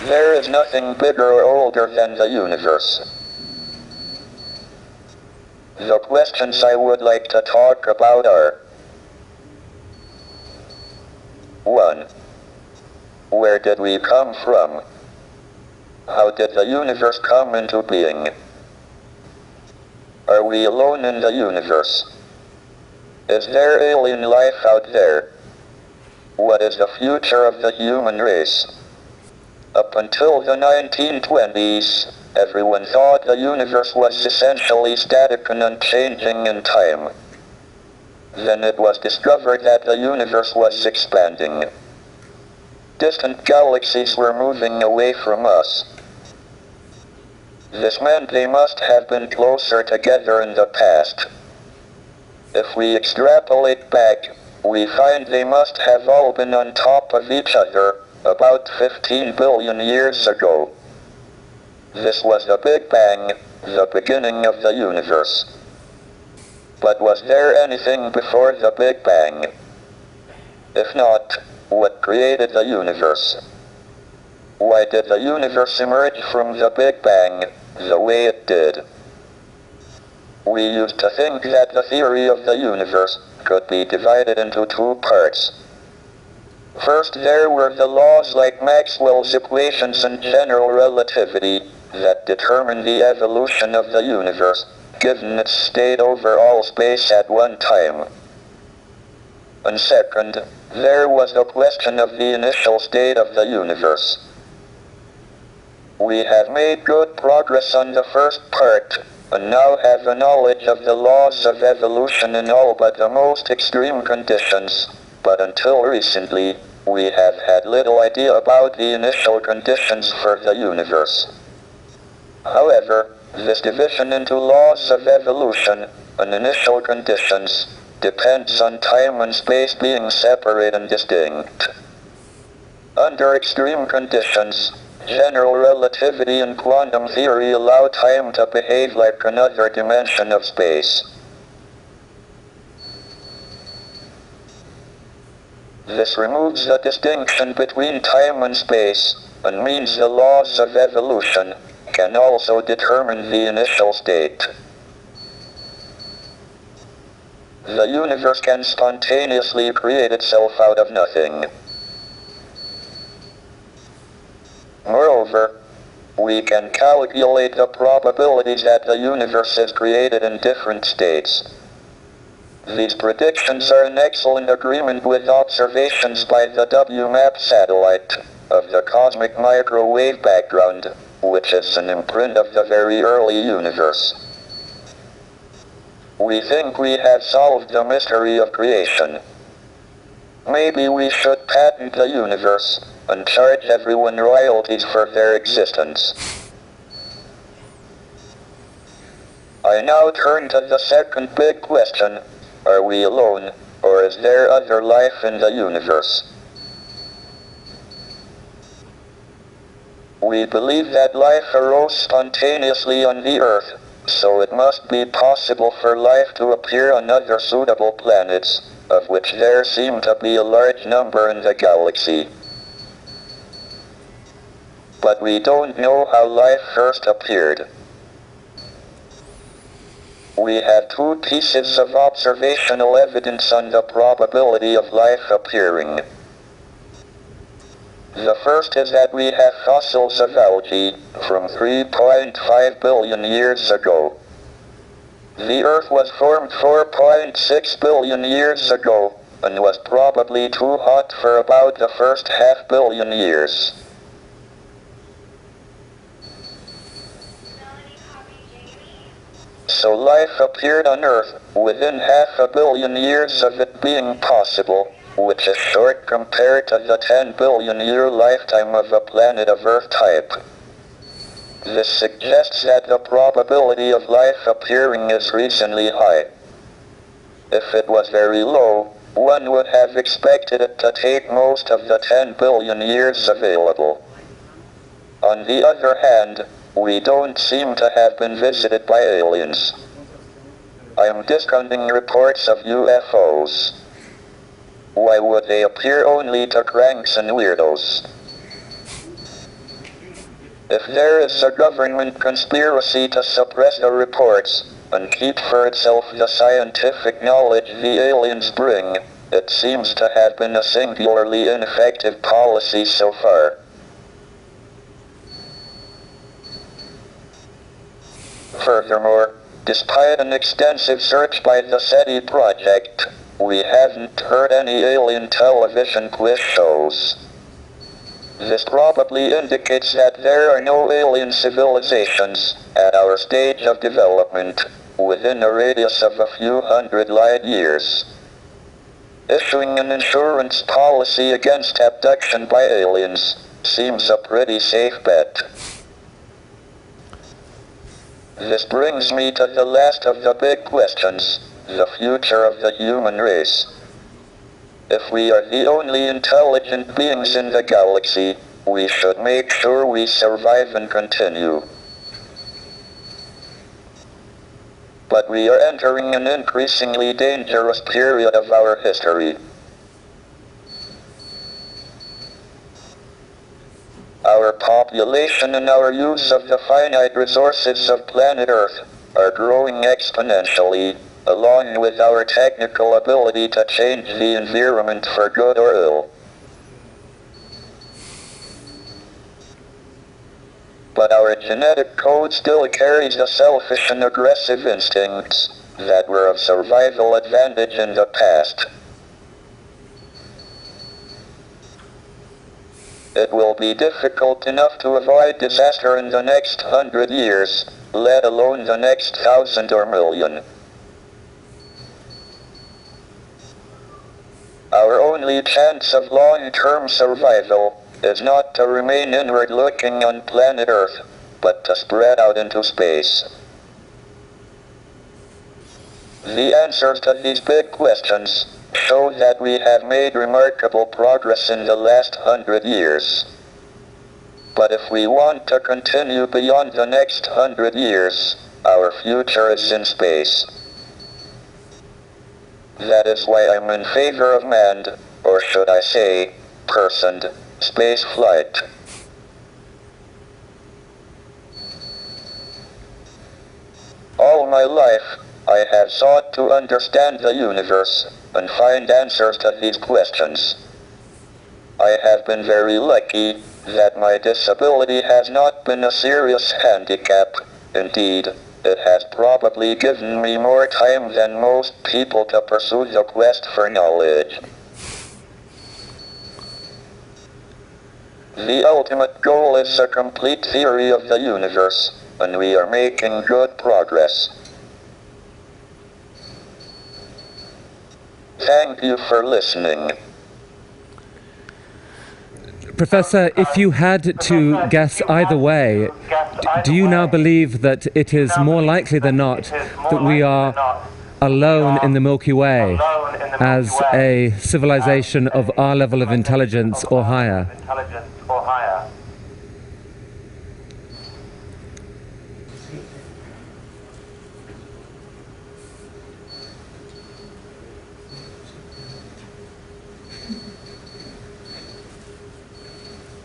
There is nothing bigger or older than the universe. The questions I would like to talk about are: 1. Where did we come from? How did the universe come into being? Are we alone in the universe? Is there alien life out there? What is the future of the human race? Up until the 1920s, everyone thought the universe was essentially static and unchanging in time. Then it was discovered that the universe was expanding. Distant galaxies were moving away from us. This meant they must have been closer together in the past. If we extrapolate back, we find they must have all been on top of each other about 15 billion years ago. This was the Big Bang, the beginning of the universe. But was there anything before the Big Bang? If not, what created the universe? Why did the universe emerge from the Big Bang the way it did? We used to think that the theory of the universe could be divided into two parts. First, there were the laws like Maxwell's equations and general relativity that determine the evolution of the universe, given its state over all space at one time. And second, there was the question of the initial state of the universe. We have made good progress on the first part, and now have a knowledge of the laws of evolution in all but the most extreme conditions, but until recently, we have had little idea about the initial conditions for the universe. However, this division into laws of evolution and initial conditions depends on time and space being separate and distinct. Under extreme conditions, general relativity and quantum theory allow time to behave like another dimension of space. This removes the distinction between time and space, and means the laws of evolution can also determine the initial state. The universe can spontaneously create itself out of nothing. Moreover, we can calculate the probabilities that the universe is created in different states. These predictions are in excellent agreement with observations by the WMAP satellite of the cosmic microwave background, which is an imprint of the very early universe. We think we have solved the mystery of creation. Maybe we should patent the universe and charge everyone royalties for their existence. I now turn to the second big question: are we alone, or is there other life in the universe? We believe that life arose spontaneously on the Earth, so it must be possible for life to appear on other suitable planets, of which there seem to be a large number in the galaxy. But we don't know how life first appeared. We have two pieces of observational evidence on the probability of life appearing. The first is that we have fossils of algae from 3.5 billion years ago. The Earth was formed 4.6 billion years ago, and was probably too hot for about the first half billion years. So life appeared on Earth within 500 million years of it being possible, which is short compared to the 10 billion year lifetime of a planet of Earth type. This suggests that the probability of life appearing is reasonably high. If it was very low, one would have expected it to take most of the 10 billion years available. On the other hand, we don't seem to have been visited by aliens. I am discounting reports of UFOs. Why would they appear only to cranks and weirdos? If there is a government conspiracy to suppress the reports, and keep for itself the scientific knowledge the aliens bring, it seems to have been a singularly ineffective policy so far. Furthermore, despite an extensive search by the SETI project, we haven't heard any alien television quiz shows. This probably indicates that there are no alien civilizations, at our stage of development, within a radius of a few hundred light years. Issuing an insurance policy against abduction by aliens seems a pretty safe bet. This brings me to the last of the big questions, the future of the human race. If we are the only intelligent beings in the galaxy, we should make sure we survive and continue. But we are entering an increasingly dangerous period of our history. Our population and our use of the finite resources of planet Earth are growing exponentially, along with our technical ability to change the environment for good or ill. But our genetic code still carries the selfish and aggressive instincts that were of survival advantage in the past. It will be difficult enough to avoid disaster in the next 100 years, let alone the next 1,000 or million. Our only chance of long-term survival is not to remain inward-looking on planet Earth, but to spread out into space. The answers to these big questions show that we have made remarkable progress in the last 100 years. But if we want to continue beyond the next 100 years, our future is in space. That is why I'm in favor of manned, or should I say, personed, space flight. All my life, I have sought to understand the universe and find answers to these questions. I have been very lucky that my disability has not been a serious handicap. Indeed, it has probably given me more time than most people to pursue the quest for knowledge. The ultimate goal is a complete theory of the universe, and we are making good progress. Thank you for listening. Professor, if you had to guess either way, do you now believe that it is more likely than not that we are alone in the Milky Way as a civilization of our level of intelligence or higher?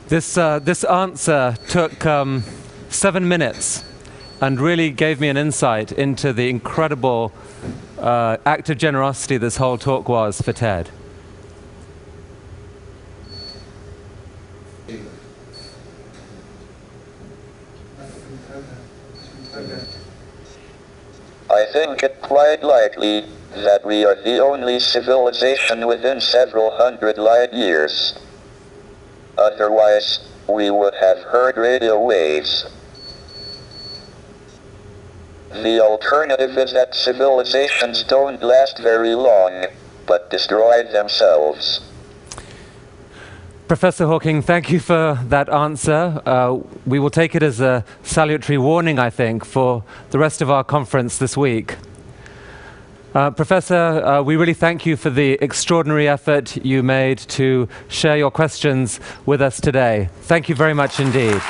This answer took 7 minutes and really gave me an insight into the incredible act of generosity this whole talk was for Ted. I think it quite likely that we are the only civilization within several hundred light years. Otherwise, we would have heard radio waves. The alternative is that civilizations don't last very long, but destroy themselves. Professor Hokking, thank you for that answer. We will take it as a salutary warning, I think, for the rest of our conference this week. Professor, we really thank you for the extraordinary effort you made to share your questions with us today. Thank you very much indeed.